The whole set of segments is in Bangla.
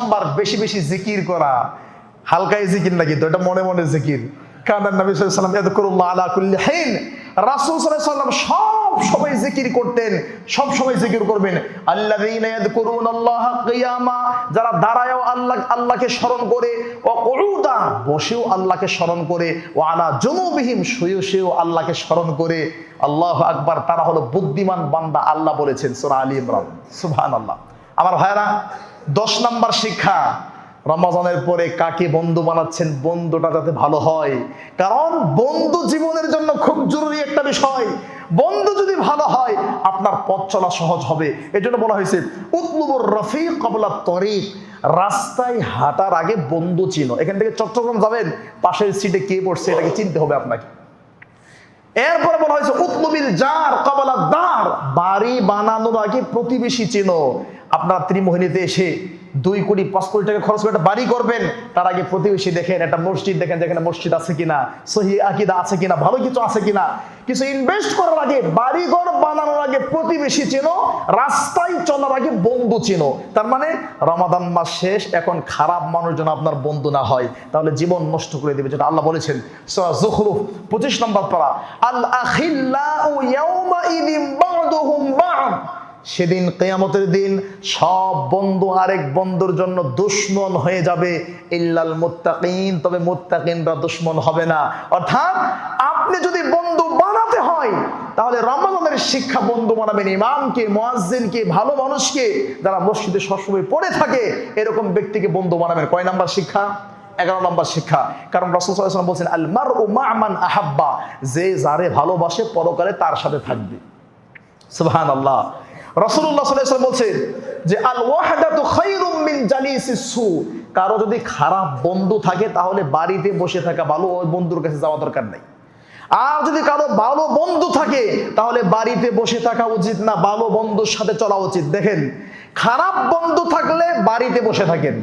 নাম্বার বেশি বেশি জিকির করা। হালকাই জিকির নাকি তো, এটা মনে মনে জিকির। কানান নবী সাল্লাল্লাহু আলাইহি ওয়াসাল্লাম ইয়াযকুরুল্লাহ আলা কুল্লি হিন, রাসূল সাল্লাল্লাহু আলাইহি ওয়াসাল্লাম সব সময় জিকির করতেন, সব সময় জিকির করবেন। আল্লাযীনা ইয়াযকুরুনাল্লাহা কিয়ামা, যারা দাঁড়ায়ও আল্লাহকে স্মরণ করে, ওয়া কুউদা, বসেও আল্লাহকে স্মরণ করে, ওয়া আলা জুনুবিহিম, শুয়েও আল্লাহকে স্মরণ করে। আল্লাহু আকবার, তারা হলো বুদ্ধিমান বান্দা, আল্লাহ বলেছেন সূরা আলী ইমরান। সুবহানাল্লাহ। আমার ভাইরা, 10 নাম্বার শিক্ষা, রমজানের পরে কাকে বন্ধু বানাচ্ছেন, বন্ধুটা যাতে ভালো হয়। কারণ বন্ধু জীবনের জন্য খুব জরুরি একটা বিষয়। বন্ধু যদি ভালো হয়, আপনার পথ চলা সহজ হবে। এজন্য বলা হয়েছে উতলুবুর রফিক ক্বাবলা তরিক, রাস্তায় হাঁটার আগে বন্ধু চিনো। এখান থেকে চট্টগ্রাম যাবেন, পাশের সিটে কে বসছে এটাকে চিনতে হবে আপনাকে। এরপরে বলা হয়েছে উতলুবিল জার ক্বাবলা দার, বাড়ি বানানোর আগে প্রতিবেশী চিনো। আপনার ত্রিমোহিনীতে এসে 2 কোটি 5 কোটি টাকা খরচ করে একটা বাড়ি করবেন, তার আগে প্রতিবেশী দেখেন, একটা মসজিদ দেখেন, যেখানে মসজিদ আছে কিনা, সহিহ আকীদা আছে কিনা, ভালো কিছু আছে কিনা। কিছু ইনভেস্ট করার আগে, বাড়িঘর বানানোর আগে প্রতিবেশী চেনো, রাস্তায় চলার আগে বন্ধু চেনো। তার মানে রমাদান মাস শেষ, এখন খারাপ মানুষ যেন আপনার বন্ধু না হয়, তাহলে জীবন নষ্ট করে দেবে, যেটা আল্লাহ বলেছেন সূরা যুখরুফ 25 নম্বর পারা, আল আখিল্লাউ ইয়াওমাইযিন বা'দুহুম বা'দ, সেদিন কিয়ামতের দিন সব বন্ধু আরেক বন্ধুর জন্য দুশমন হয়ে যাবে, ইল্লাল মুত্তাকিন, তবে মুত্তাকিনরা দুশমন হবে না। অর্থাৎ আপনি যদি বন্ধু বানাতে হয়, তাহলে রমজানের শিক্ষা, বন্ধু বানাবেন ইমামকে, মুয়াজ্জিনকে, ভালো মানুষকে, যারা মসজিদে সবসময় পড়ে থাকে, এরকম ব্যক্তিকে বন্ধু বানাবেন। কয় নাম্বার শিক্ষা? 11 নম্বর শিক্ষা। কারণ রাসূল সাল্লাল্লাহু আলাইহি ওয়াসাল্লাম বলেছেন আল মারউ মা মান আহাব্বা, যে যারে ভালোবাসে পরকালে তার সাথে থাকবে। সুবহানাল্লাহ। রাসূলুল্লাহ সাল্লাল্লাহু আলাইহি ওয়াসাল্লাম বলছেন যে আল ওয়াহদাতু খায়রুম মিন জালিসিস সু, কারো যদি খারাপ বন্ধু থাকে তাহলে বাড়িতে বসে থাকা ভালো, ওই বন্ধুর কাছে যাওয়া দরকার নাই। আর যদি কারো ভালো বন্ধু থাকে তাহলে বাড়িতে বসে থাকা উচিত না, ভালো বন্ধুর সাথে চলা উচিত। দেখেন, খারাপ বন্ধু থাকলে বাড়িতে বসে থাকেন,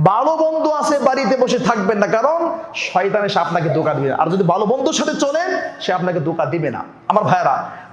ভালো বন্ধু আছে বাড়িতে বসে থাকবেন না, কারণ শয়তান এসে আপনাকে ধোঁকা দিবে। আর যদি ভালো বন্ধুর সাথে চলেন, সে আপনাকে ধোঁকা দিবে না। আমার ভাইরা,